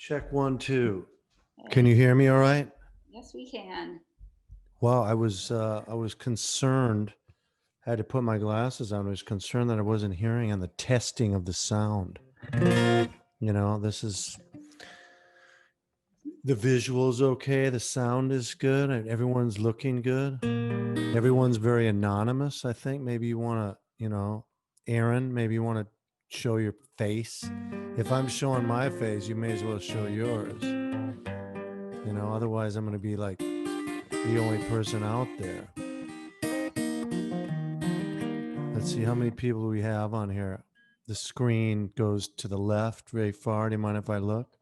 Check 1, 2. Can you hear me all right? Yes, we can. Wow, I was concerned. I had to put my glasses on. I was concerned that I wasn't hearing on the testing of the sound. This is the visual's okay, the sound is good, and everyone's looking good. Everyone's very anonymous, I think. Maybe you want to, Aaron, maybe you want to show your face. If I'm showing my face, you may as well show yours. Otherwise I'm going to be like the only person out there. Let's see how many people we have on here. The screen goes to the left very far. Do you mind if I look?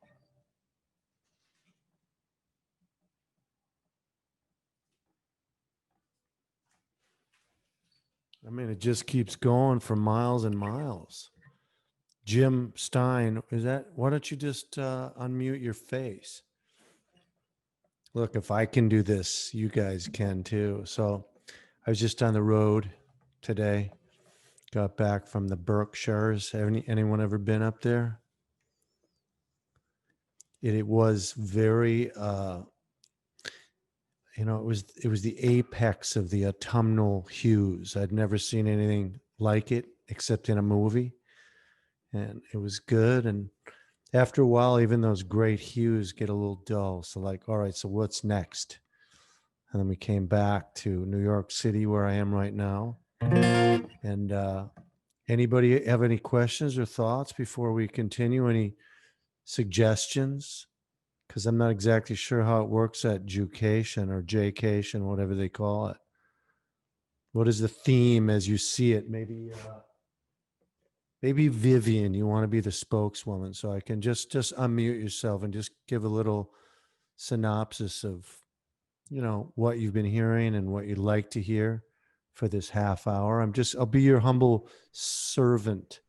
I mean, it just keeps going for miles and miles. Jim Stein, why don't you just unmute your face? Look, if I can do this, you guys can too. So I was just on the road today. Got back from the Berkshires. Anyone ever been up there? It was very, it was the apex of the autumnal hues. I'd never seen anything like it except in a movie, and it was good. And after a while, even those great hues get a little dull. So like, all right, so what's next? And then we came back to New York City, where I am right now. And anybody have any questions or thoughts before we continue? Any suggestions? Because I'm not exactly sure how it works at Jucation or Jcation, whatever they call it. What is the theme as you see it? Maybe Vivian, you want to be the spokeswoman, so I can just unmute yourself and just give a little synopsis of, what you've been hearing and what you'd like to hear for this half hour. I'll be your humble servant.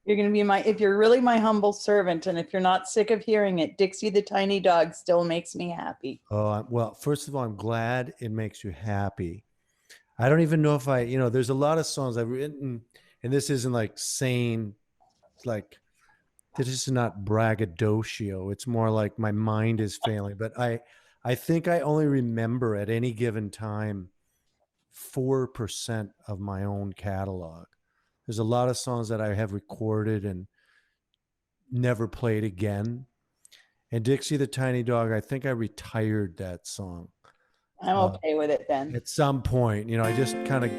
You're going to be if you're really my humble servant, and if you're not sick of hearing it, Dixie the tiny dog still makes me happy. Oh, well, first of all, I'm glad it makes you happy. I don't even know if there's a lot of songs I've written, and this isn't like saying, like, this is not braggadocio. It's more like my mind is failing. But I think I only remember at any given time 4% of my own catalog. There's a lot of songs that I have recorded and never played again. And Dixie the Tiny Dog, I think I retired that song. I'm okay with it then. At some point, I just kind of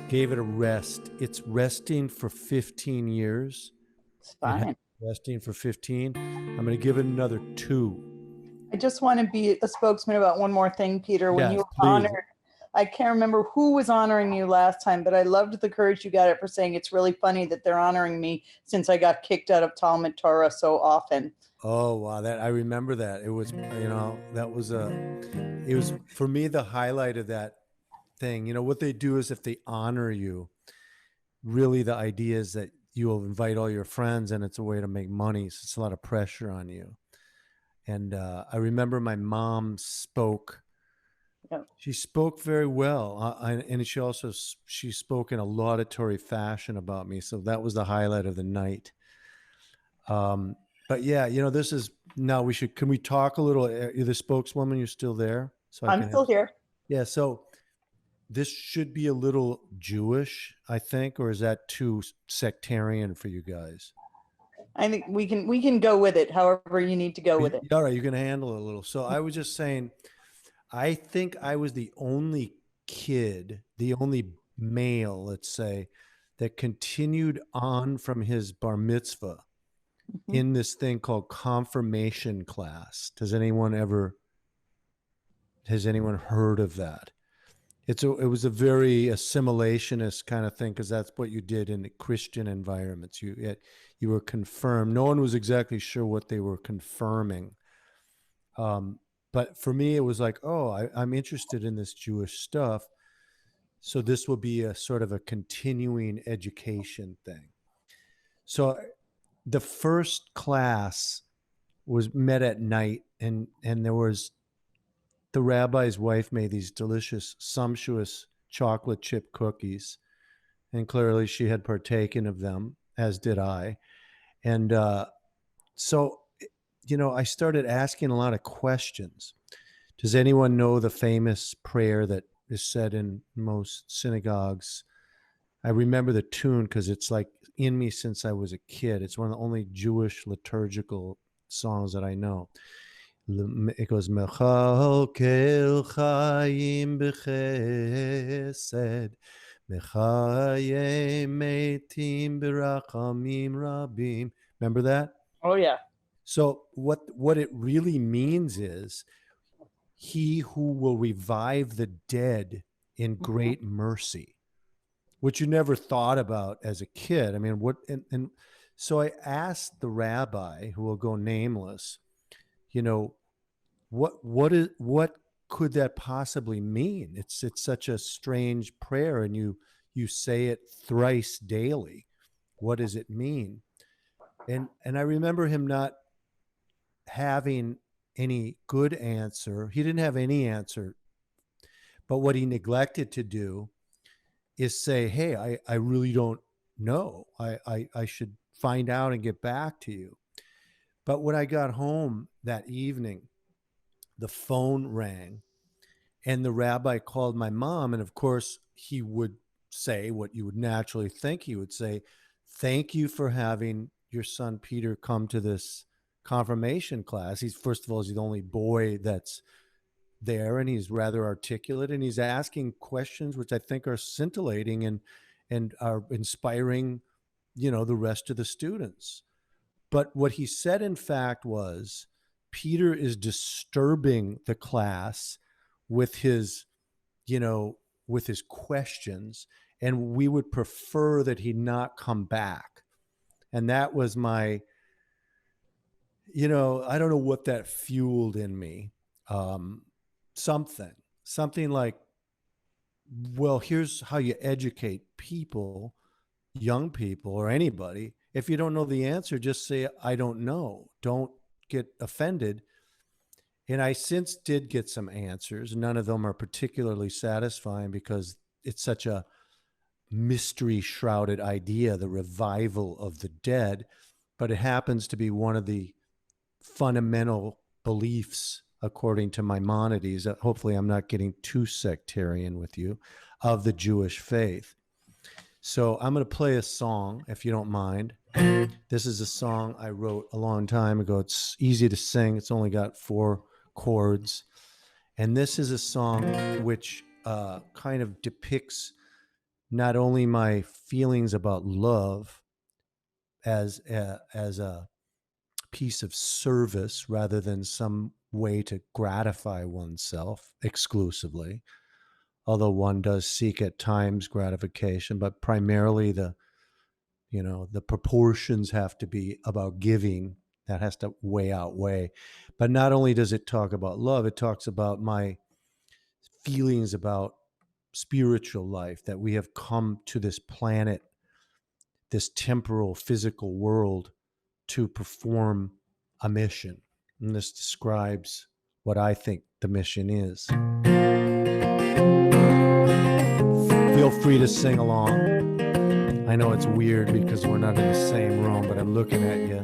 gave it a rest. It's resting for 15 years. It's fine. Resting for 15. I'm going to give it another 2. I just want to be a spokesman about one more thing, Peter. When Yes, you were please. honored, I can't remember who was honoring you last time, but I loved the courage you got it for saying it's really funny that they're honoring me since I got kicked out of Talmud Torah so often. Oh, wow. I remember that. It was, it was for me, the highlight of that thing. What they do is if they honor you, really the idea is that you will invite all your friends, and it's a way to make money. So it's a lot of pressure on you. And I remember my mom spoke. Yep. She spoke very well, and she spoke in a laudatory fashion about me. So that was the highlight of the night. But yeah, this is now can we talk a little? You're the spokeswoman. You're still there, so I'm still here. Yeah. So this should be a little Jewish, I think, or is that too sectarian for you guys? I think we can go with it. However you need to go with it. All right, you're going to handle it a little. So I was just saying, I think I was the only kid, the only male, let's say, that continued on from his bar mitzvah in this thing called confirmation class. Has anyone heard of that? It was a very assimilationist kind of thing, because that's what you did in the Christian environments. You were confirmed. No one was exactly sure what they were confirming. But for me, it was like, oh, I'm interested in this Jewish stuff. So this will be a sort of a continuing education thing. So the first class was met at night, and there was, the rabbi's wife made these delicious, sumptuous chocolate chip cookies. And clearly she had partaken of them, as did I. And so I started asking a lot of questions. Does anyone know the famous prayer that is said in most synagogues? I remember the tune because it's like in me since I was a kid. It's one of the only Jewish liturgical songs that I know. It goes, Mechalkel Chaim B'Chesed, Mechayim Metim B'Rachamim Rabim. Remember that? Oh yeah. So what it really means is he who will revive the dead in great mercy, which you never thought about as a kid. I mean, and so I asked the rabbi, who will go nameless, what could that possibly mean? It's such a strange prayer, and you say it thrice daily. What does it mean? And I remember him not having any good answer. He didn't have any answer. But what he neglected to do is say, hey, I really don't know. I should find out and get back to you. But when I got home that evening, the phone rang and the rabbi called my mom. And of course, he would say what you would naturally think he would say: thank you for having your son Peter come to this confirmation class. He's, first of all, he's the only boy that's there, and he's rather articulate, and he's asking questions which I think are scintillating and are inspiring, the rest of the students. But what he said, in fact, was Peter is disturbing the class with his, with his questions, and we would prefer that he not come back. And that was my, I don't know what that fueled in me. Something like, well, here's how you educate people, young people, or anybody. If you don't know the answer, just say, I don't know. Don't get offended. And I since did get some answers. None of them are particularly satisfying because it's such a mystery shrouded idea, the revival of the dead. But it happens to be one of the fundamental beliefs, according to Maimonides, hopefully I'm not getting too sectarian with you, of the Jewish faith. So I'm going to play a song, if you don't mind. This is a song I wrote a long time ago. It's easy to sing. It's only got 4 chords. And this is a song which kind of depicts not only my feelings about love as a piece of service rather than some way to gratify oneself exclusively, although one does seek at times gratification, but primarily the proportions have to be about giving. That has to outweigh. But not only does it talk about love, it talks about my feelings about spiritual life, that we have come to this planet, this temporal physical world, to perform a mission. And this describes what I think the mission is. Feel free to sing along. I know it's weird because we're not in the same room, but I'm looking at you.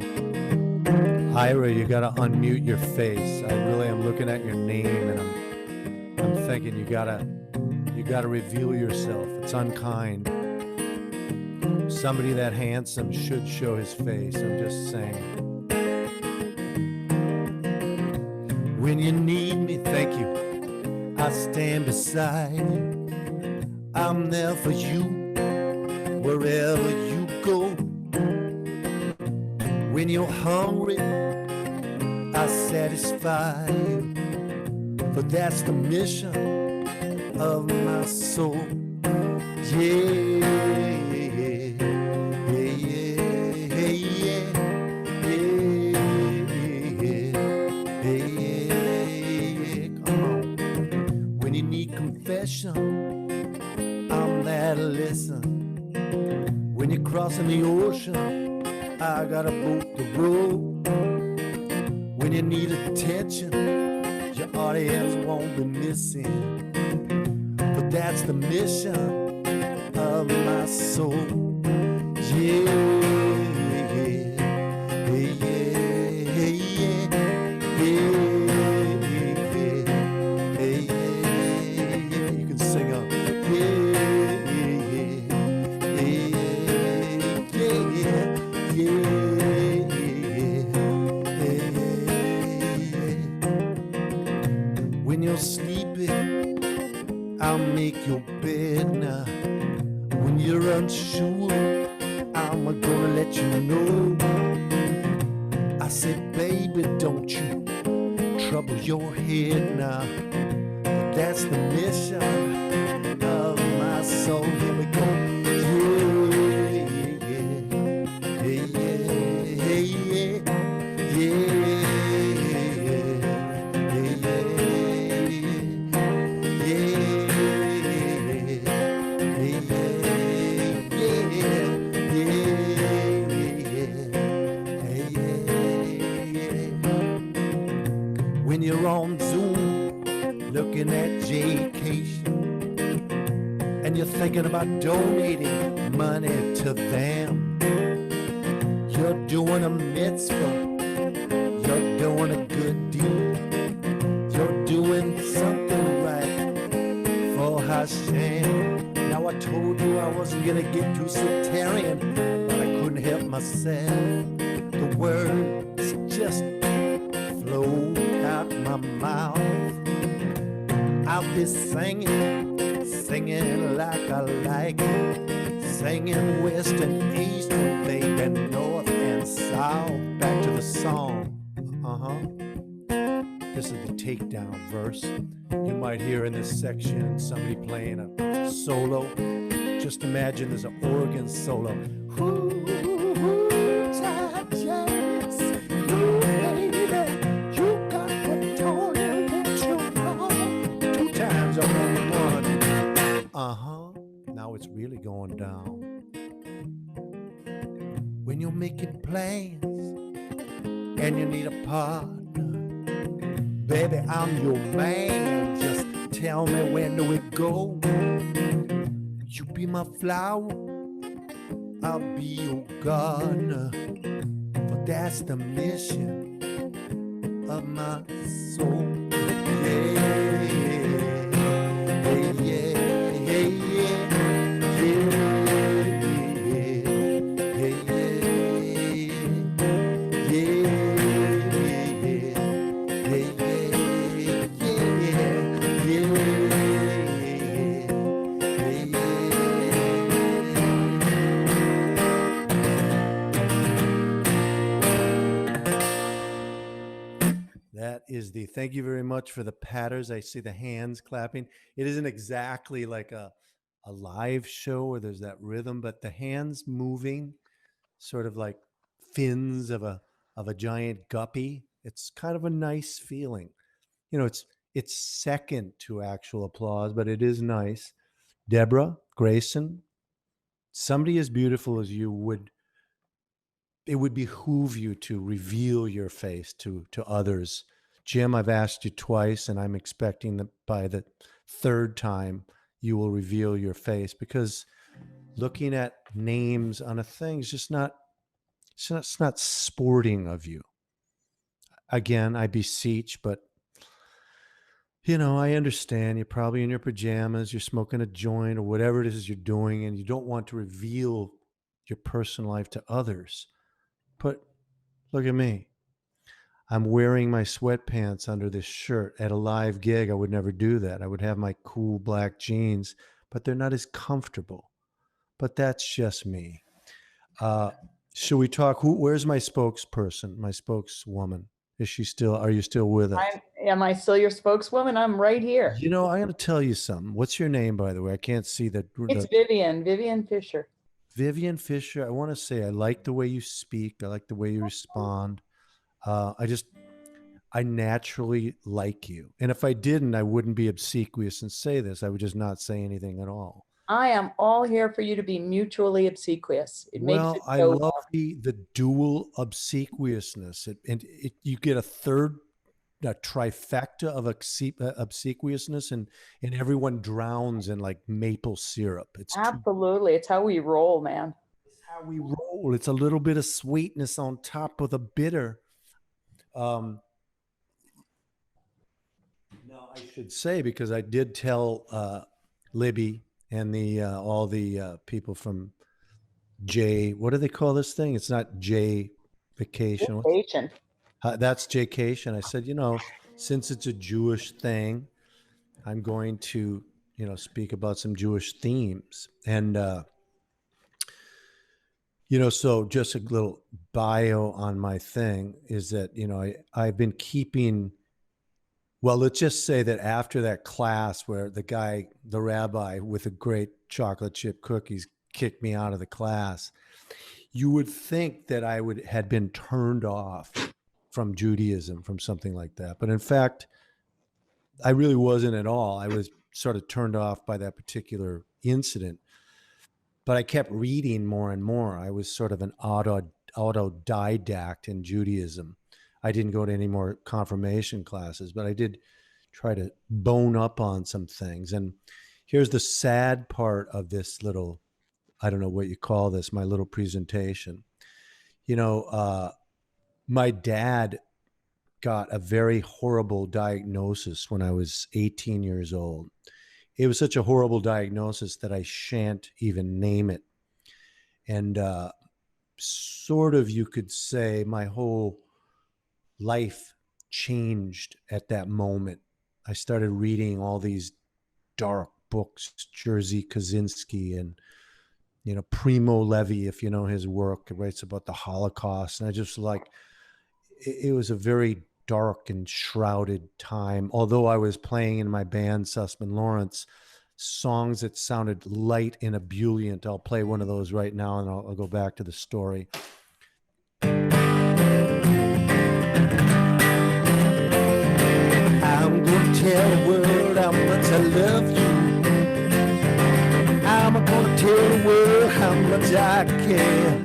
Ira, you got to unmute your face. I really am looking at your name, and I'm thinking you got to reveal yourself. It's unkind. Somebody that handsome should show his face. I'm just saying. When you need me, thank you, I stand beside you. I'm there for you wherever you go. When you're hungry, I satisfy you, for that's the mission of my soul. Yeah. I'm there to listen. When you're crossing the ocean, I got a boat to row. When you need attention, your audience won't be missing. But that's the mission of my soul. Yeah, yeah, yeah, yeah. make your bed now. When you're unsure, I'm gonna let you know. I said, baby, don't you trouble your head now. But that's the mission of my soul. Here we go. Yeah, yeah, yeah, yeah, when you're on Zoom looking at vacation and you're thinking about donating money to them, you're doing a mitzvah, you're doing a good deed, you're doing something right for Hashem. Now I told you I wasn't gonna get too sectarian, but I couldn't help myself. The words just flow out my mouth. I'll be singing, singing like I like it, singing west and east and baby north and south. Back to the song. This is the takedown verse. You might hear in this section somebody playing a solo. Just imagine there's an organ solo. Now it's really going down. When you're making plans and you need a partner, baby, I'm your man. Just tell me, when do we go? You be my flower, I'll be your gardener. But that's the mission of my soul. Yeah, yeah, yeah, yeah. That is the, thank you very much for the patters. I see the hands clapping. It isn't exactly like a live show where there's that rhythm, but the hands moving sort of like fins of a giant guppy. It's kind of a nice feeling. You know, it's second to actual applause, but it is nice. Deborah, Grayson, somebody as beautiful as you it would behoove you to reveal your face to others. Jim, I've asked you twice, and I'm expecting that by the third time you will reveal your face, because looking at names on a thing is just not, it's not sporting of you. Again, I beseech, but you know, I understand you're probably in your pajamas, you're smoking a joint or whatever it is you're doing, and you don't want to reveal your personal life to others. But look at me. I'm wearing my sweatpants under this shirt. At a live gig, I would never do that. I would have my cool black jeans, but they're not as comfortable. But that's just me. Should we talk? Where's my spokesperson, my spokeswoman? Are you still with us? Am I still your spokeswoman? I'm right here. You know, I got to tell you something. What's your name, by the way? I can't see that. It's Vivian Fisher. Vivian Fisher. I want to say I like the way you speak. I like the way you respond. I naturally like you. And if I didn't, I wouldn't be obsequious and say this. I would just not say anything at all. I am all here for you to be mutually obsequious. It makes it I so love the dual obsequiousness. You get a trifecta of obsequiousness, and everyone drowns in like maple syrup. It's absolutely. It's how we roll, man. It's how we roll. It's a little bit of sweetness on top of the bitter. Now I should say, because I did tell Libby and all the people from J, what do they call this thing? It's not J Vacation. Vacation. That's Jaycation. I said, you know, since it's a Jewish thing, I'm going to, speak about some Jewish themes. And, so just a little bio on my thing is that, I've been keeping, well, let's just say that after that class where the rabbi with the great chocolate chip cookies kicked me out of the class, you would think that had been turned off from Judaism, from something like that. But in fact, I really wasn't at all. I was sort of turned off by that particular incident, but I kept reading more and more. I was sort of an autodidact in Judaism. I didn't go to any more confirmation classes, but I did try to bone up on some things. And here's the sad part of this little, I don't know what you call this, my little presentation. My dad got a very horrible diagnosis when I was 18 years old. It was such a horrible diagnosis that I shan't even name it. And sort of, you could say, my whole life changed at that moment. I started reading all these dark books, Jerzy Kaczynski and, Primo Levi, if you know his work, it writes about the Holocaust. And I just it was a very dark and shrouded time. Although I was playing in my band, Sussman Lawrence, songs that sounded light and ebullient. I'll play one of those right now, and I'll go back to the story. I'm gonna tell the world how much I love you. I'm gonna tell the world how much I care.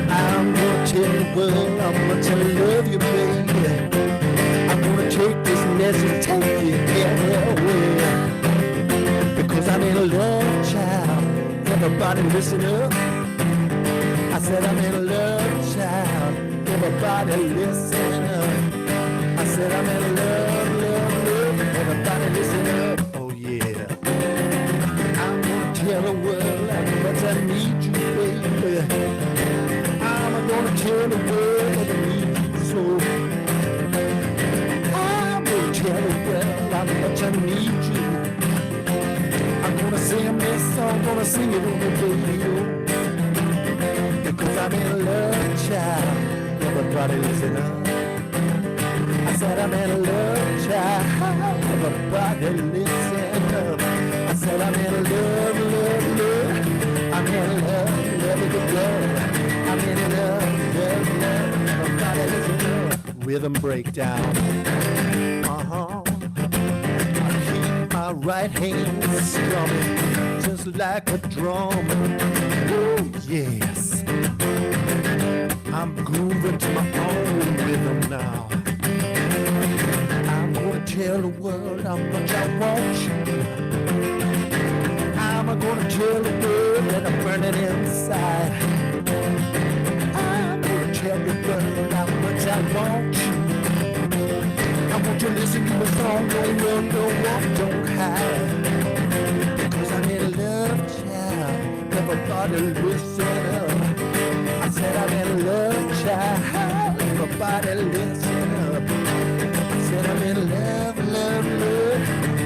I'm gonna tell the world how much I love you, baby. I'm gonna take this message, take it everywhere. Because I'm in a love, child. Everybody listen up. I said I'm in a love, child. Everybody listen up. I said I'm in a love, love, love. Everybody listen up. Oh yeah. I'm gonna tell the world how much I need you, baby. I'm gonna tell the world that I need you so. I'm gonna tell the world how much I need you. I'm gonna sing this song, gonna sing it on the radio. Because I'm in a love, child. Everybody listen up. I said I'm in a love, child. Everybody listen up. I said I'm in a love, love, love. I'm in a love, love, love. I'm in a love, love, love. Everybody listen up. Rhythm breakdown. I keep my right hand strumming just like a drum. Oh yes. I'm grooving to my own rhythm now. I'm gonna tell the world how much I want you. I'm gonna tell the world that I'm burning inside. I'm gonna tell the world how much I want you. I want you to listen to my song, don't run, don't walk, don't hide. Because I'm in love, child. Everybody listen up. I said I'm in love, child. Everybody listen up. I said I'm in love, love, love.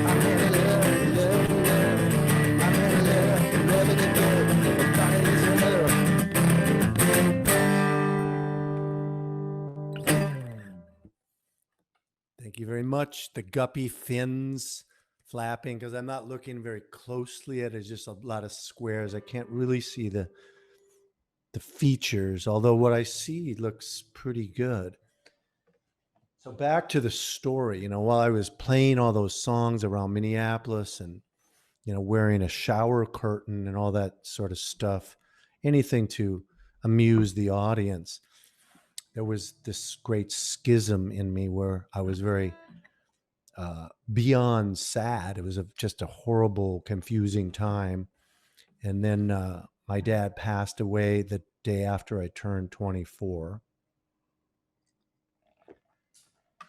I'm in love, love, love. I'm in love, love, love. Everybody listen up. Thank you very much. The guppy fins flapping, because I'm not looking very closely at it. It's just a lot of squares. I can't really see the features, although what I see looks pretty good. So back to the story, while I was playing all those songs around Minneapolis and, wearing a shower curtain and all that sort of stuff, anything to amuse the audience, there was this great schism in me where I was very beyond sad. It was just a horrible, confusing time. And then my dad passed away the day after I turned 24.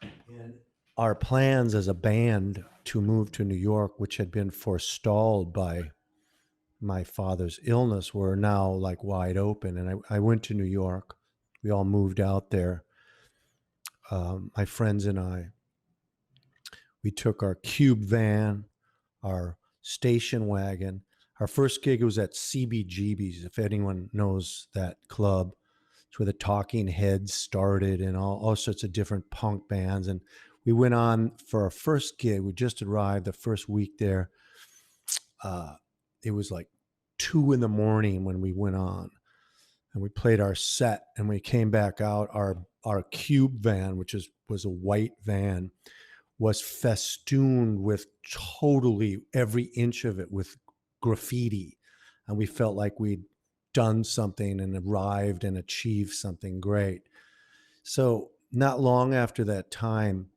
And our plans as a band to move to New York, which had been forestalled by my father's illness, were now like wide open. And I went to New York. We all moved out there. My friends and I, we took our cube van, our station wagon. Our first gig was at CBGB's, if anyone knows that club. It's where the Talking Heads started and all sorts of different punk bands. And we went on for our first gig. We just arrived the first week there. It was like 2 in the morning when we went on, and we played our set, and we came back out. Our cube van, which was a white van, was festooned with totally every inch of it with graffiti, and we felt like we'd done something and arrived and achieved something great. So not long after that time,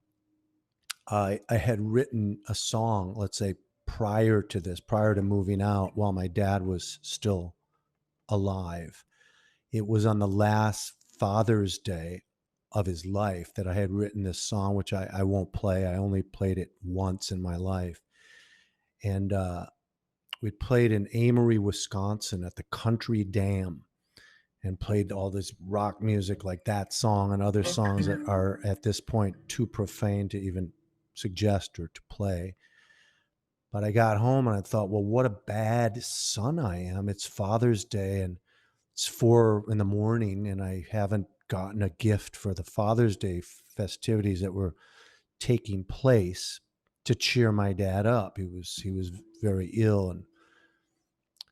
I had written a song, let's say prior to this, prior to moving out, while my dad was still alive. It was on the last Father's Day of his life that I had written this song, which I won't play. I only played it once in my life. And we played in Amory, Wisconsin at the Country Dam, and played all this rock music like that song and other songs that are at this point too profane to even suggest or to play. But I got home and I thought, well, what a bad son I am. It's Father's Day and it's 4 in the morning, and I haven't gotten a gift for the Father's Day festivities that were taking place to cheer my dad up. He was very ill, and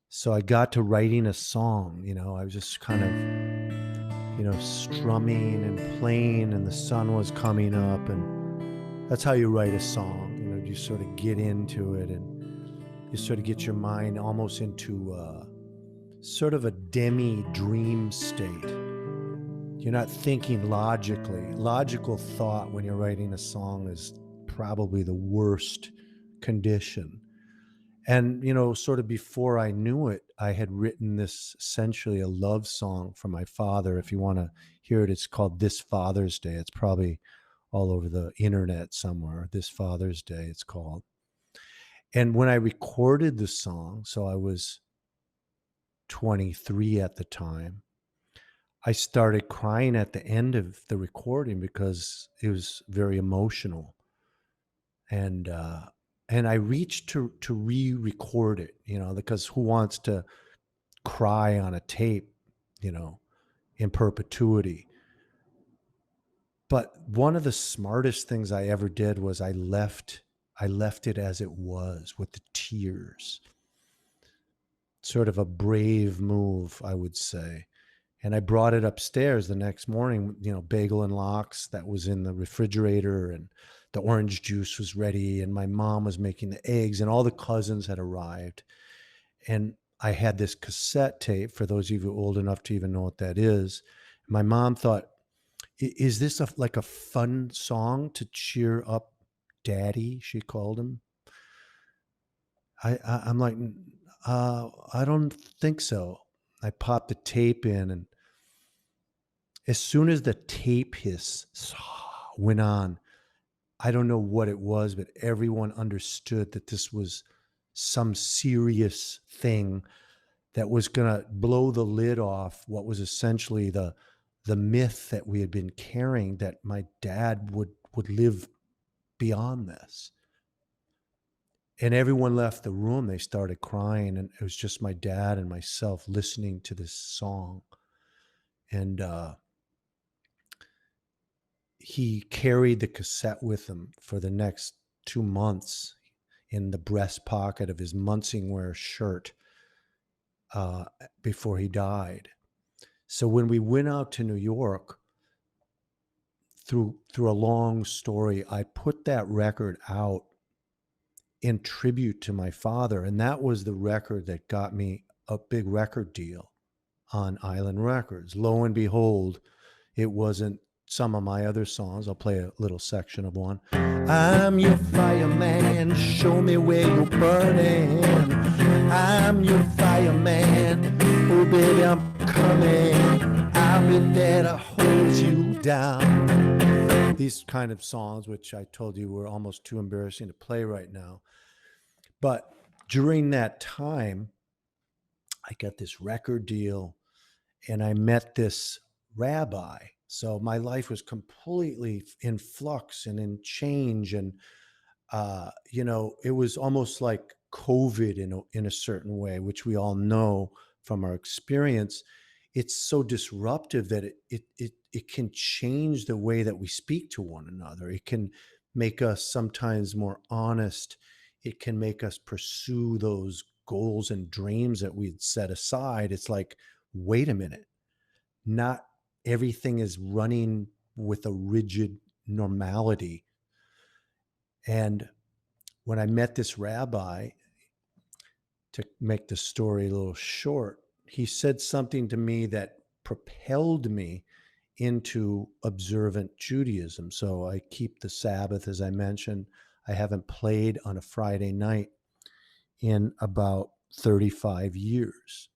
so I got to writing a song. I was just kind of strumming and playing, and the sun was coming up, and that's how you write a song. You sort of get into it, and you sort of get your mind almost into sort of a demi dream state. You're not thinking logically. Logical thought when you're writing a song is probably the worst condition. And, sort of before I knew it, I had written this essentially a love song for my father. If you want to hear it, it's called This Father's Day. It's probably all over the internet somewhere. This Father's Day, it's called. And when I recorded the song, so I was 23 at the time, I started crying at the end of the recording because it was very emotional. And I reached to re-record it, because who wants to cry on a tape, in perpetuity? But one of the smartest things I ever did was I left it as it was with the tears. Sort of a brave move, I would say. And I brought it upstairs the next morning, bagel and lox that was in the refrigerator, and the orange juice was ready, and my mom was making the eggs, and all the cousins had arrived. And I had this cassette tape, for those of you old enough to even know what that is. My mom thought, is this like a fun song to cheer up Daddy? She called him. I'm like, I don't think so. I popped the tape in, and as soon as the tape hiss went on, I don't know what it was, but everyone understood that this was some serious thing that was going to blow the lid off what was essentially the myth that we had been carrying, that my dad would live beyond this. And everyone left the room. They started crying, and it was just my dad and myself listening to this song. And he carried the cassette with him for the next 2 months in the breast pocket of his Munsingwear shirt before he died. So when we went out to New York, through a long story, I put that record out in tribute to my father, and that was the record that got me a big record deal on Island Records. Lo and behold, it wasn't some of my other songs. I'll play a little section of one. I'm your fireman, show me where you're burning. I'm your fireman, oh baby, I'm coming. I'll be there to hold you down. These kind of songs, which I told you were almost too embarrassing to play right now. But during that time, I got this record deal, and I met this rabbi. So my life was completely in flux and in change. And it was almost like COVID in a certain way, which we all know from our experience. It's so disruptive that it can change the way that we speak to one another. It can make us sometimes more honest. It can make us pursue those goals and dreams that we'd set aside. It's like, wait a minute, not everything is running with a rigid normality. And when I met this rabbi, to make the story a little short, he said something to me that propelled me into observant Judaism. So I keep the Sabbath, as I mentioned. I haven't played on a Friday night in about 35 years.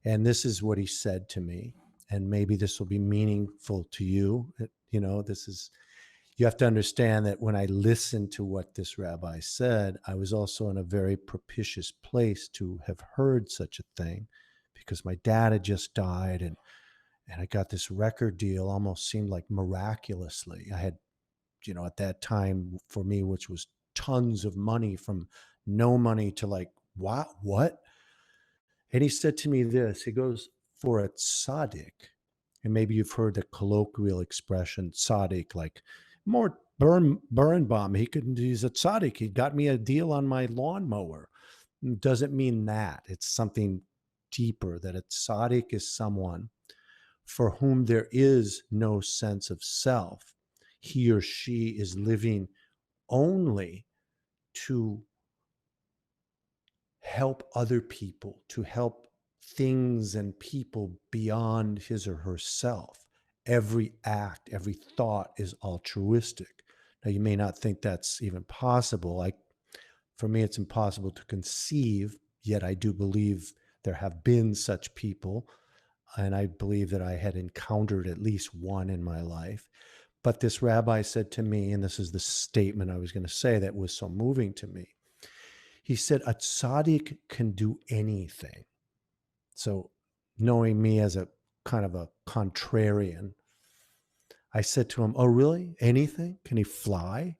And this is what he said to me. And maybe this will be meaningful to you. You have to understand that when I listened to what this rabbi said, I was also in a very propitious place to have heard such a thing, because my dad had just died, and I got this record deal, almost seemed like miraculously. I had, at that time for me, which was tons of money, from no money to like, what? And he said to me this, he goes, for a tzaddik, and maybe you've heard the colloquial expression tzaddik, like more Birnbaum. He's a tzaddik. He got me a deal on my lawnmower. Doesn't mean that. It's something deeper, that a tzaddik is someone for whom there is no sense of self. He or she is living only to help other people, to help things and people beyond his or herself. Every act, every thought is altruistic. Now, you may not think that's even possible. For me, it's impossible to conceive, yet I do believe there have been such people, and I believe that I had encountered at least one in my life. But this rabbi said to me, and this is the statement I was going to say that was so moving to me. He said, a tzaddik can do anything. So, knowing me as a kind of a contrarian, I said to him, oh, really? Anything? Can he fly?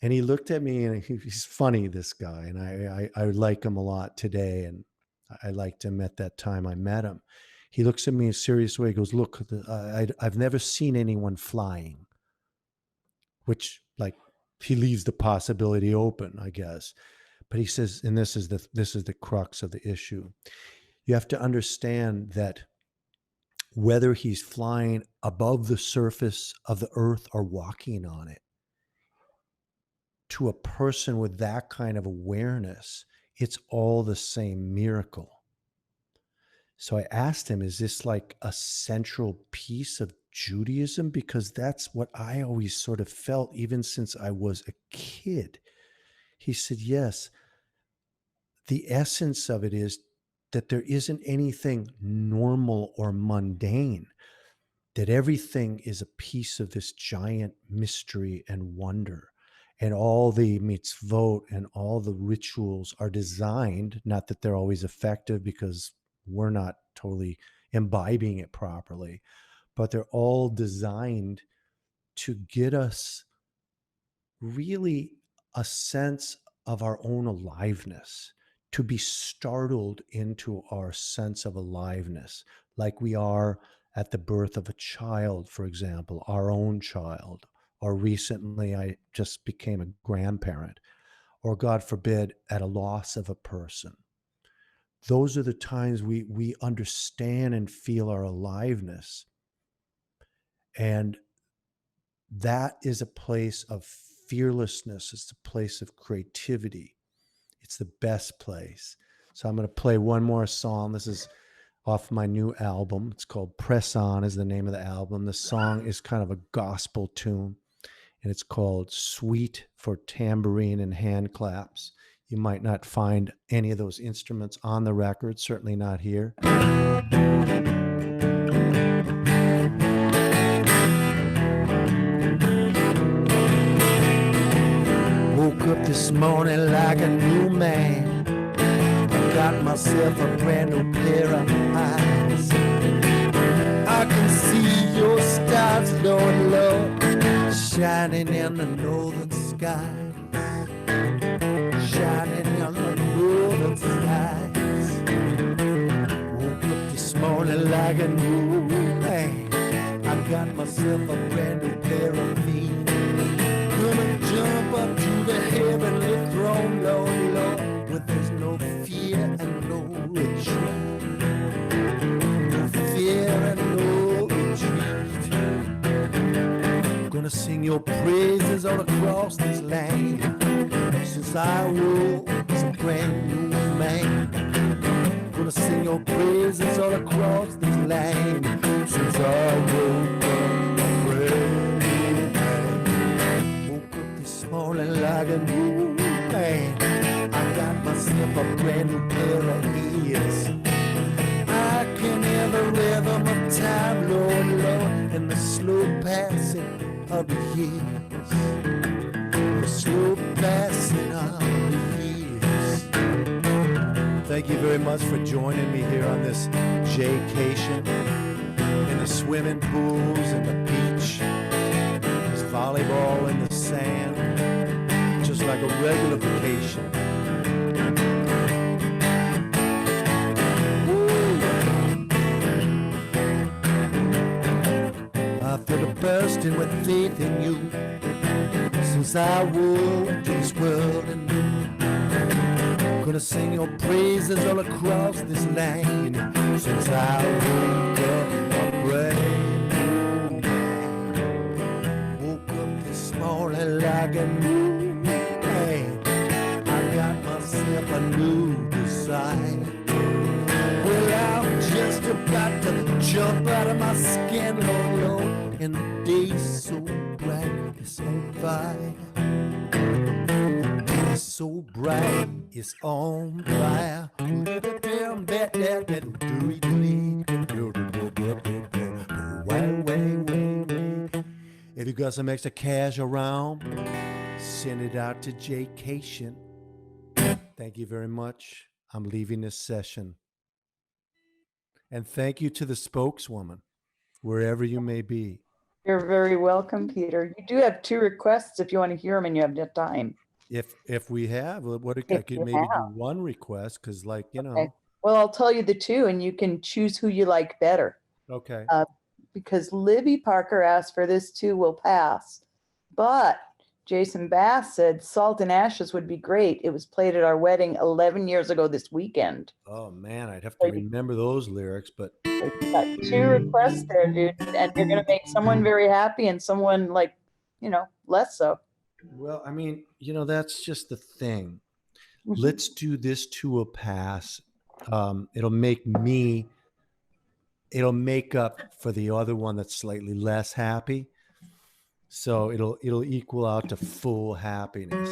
And he looked at me, and he's funny, this guy. And I like him a lot today. And I liked him at that time I met him. He looks at me in a serious way. He goes, look, I've never seen anyone flying, which, like, he leaves the possibility open, I guess. But he says, and this is the crux of the issue. You have to understand that whether he's flying above the surface of the earth or walking on it, to a person with that kind of awareness, it's all the same miracle. So I asked him, is this like a central piece of Judaism? Because that's what I always sort of felt, even since I was a kid. He said, yes. The essence of it is that there isn't anything normal or mundane, that everything is a piece of this giant mystery and wonder. And all the mitzvot and all the rituals are designed, not that they're always effective because we're not totally imbibing it properly, but they're all designed to get us really a sense of our own aliveness, to be startled into our sense of aliveness, like we are at the birth of a child, for example, our own child. Or recently, I just became a grandparent, or God forbid, at a loss of a person. Those are the times we understand and feel our aliveness. And that is a place of fearlessness. It's a place of creativity. It's the best place. So I'm going to play one more song. This is off my new album. It's called Press On, is the name of the album. The song is kind of a gospel tune, and it's called Suite for Tambourine and Hand Claps. You might not find any of those instruments on the record, certainly not here. Woke up this morning like a new man. I got myself a brand new pair of eyes. I can see your stars, Lord, Lord, shining in the northern skies. shining on the northern skies. Woke up this morning like a new man. I got myself a brand new pair of feet. Gonna jump up to the heavenly throne, Lord, Lord, where there's no fear and no retreat. No fear and no retreat. Gonna sing your praises all across this land. Since I was a brand new man, gonna sing your praises all across this land. Since I woke up a brand new man, woke up this morning like a new man. I got myself a brand new pair of ears. I can hear the rhythm of time, Lord, Lord, and the slow passing of the years. The slow passing of the years. Thank you very much for joining me here on this Jaycation. In the swimming pools and the beach. There's volleyball in the sand. Just like a regular vacation. I feel a bursting with faith in you. Since I woke to this world anew, gonna sing your praises all across this land. Since I woke up a brand new man, woke up this morning like a new man. I got myself a new desire. Well, I'm just about to jump out of my skin, Lord, Lord, and the day's so bright, it's on fire. It's so bright, it's on fire. If you got some extra cash around, send it out to Jaycation. Thank you very much. I'm leaving this session. And thank you to the spokeswoman, wherever you may be. You're very welcome, Peter. You do have 2 requests if you want to hear them and you have the time. If we have, what I If could you maybe have. do one request, because like, you know. Okay. Well, I'll tell you the 2 and you can choose who you like better. Okay. Because Libby Parker asked for this too will pass. But Jason Bass said Salt and Ashes would be great. It was played at our wedding 11 years ago this weekend. Oh man, I'd have to remember those lyrics, but You got 2 requests there, dude, and you're gonna make someone very happy and someone like, less so. well, I mean, that's just the thing. Mhm. Let's do this to a pass. It'll make up for the other one that's slightly less happy. So it'll equal out to full happiness.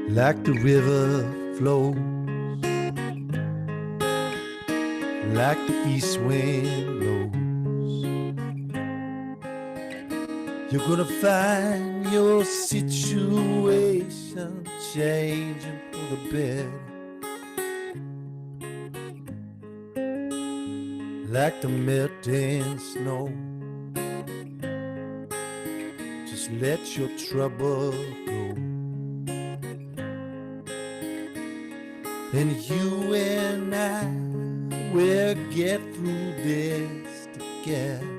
Like the river flows, like the east wind blows, you're gonna find your situation changing for the better. Like the melting snow, just let your trouble go. And you and I will get through this together.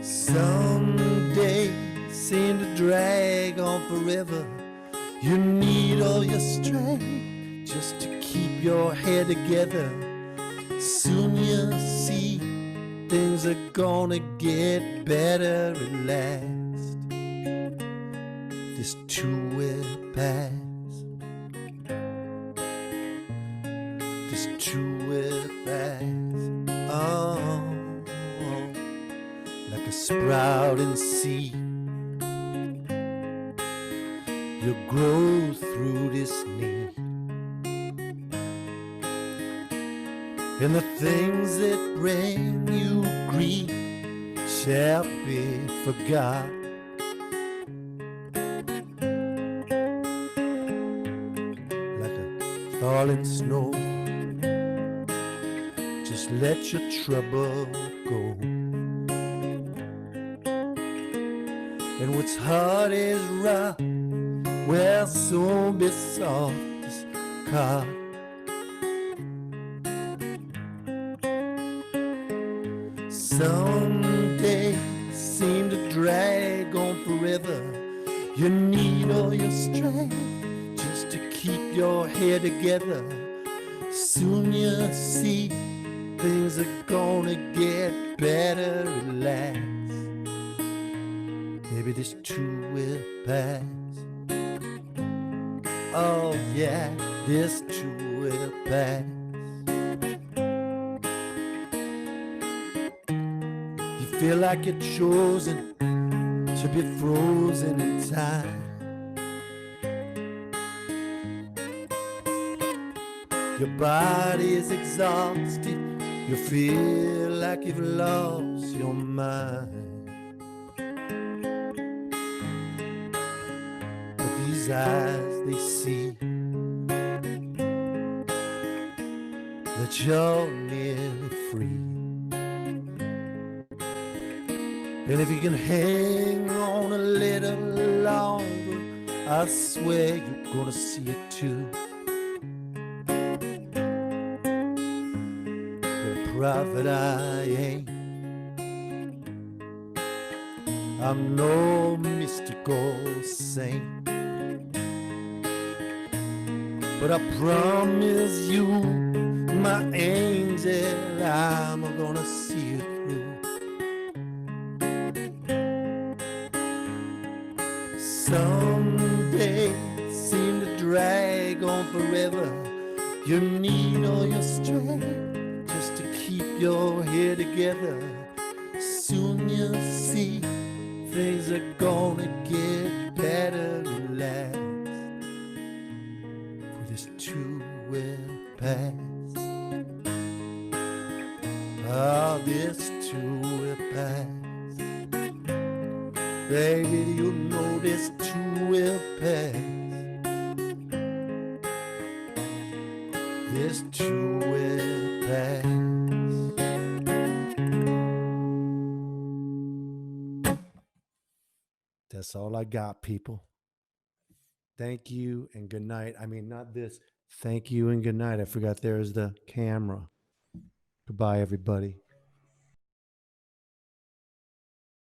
Some days seem to drag on forever. You need all your strength just to keep your head together. Soon you'll see things are gonna get better at last. This too will pass. This too will pass. Oh, like a sprouting seed, you'll grow through this need. And the things that bring you grief shall be forgot. falling snow. Just let your trouble go. And what's hard is rough, well, soon be soft as car. Some days seem to drag on forever. You need all your strength just to keep your head together. Soon you'll see things are gonna get better. Relax, maybe this too will pass. Oh yeah, this too will pass. You feel like you're chosen to be frozen in time. Your body is exhausted. You feel like you've lost your mind. But these eyes, they see that you're nearly free. And if you can hang on a little longer, I swear you're gonna see it too. Prophet I ain't, I'm no mystical saint, but I promise you, my angel, I'm gonna see you through. Some days seem to drag on forever. You need all your strength just to keep your head together. Soon you'll see things are gonna get better. Relax, for this too will pass. Oh, this too will pass. Baby, you know this too will pass. This too will pass. That's all I got, people. Thank you and good night. I mean, not this. Thank you and good night. I forgot there's the camera. Goodbye, everybody.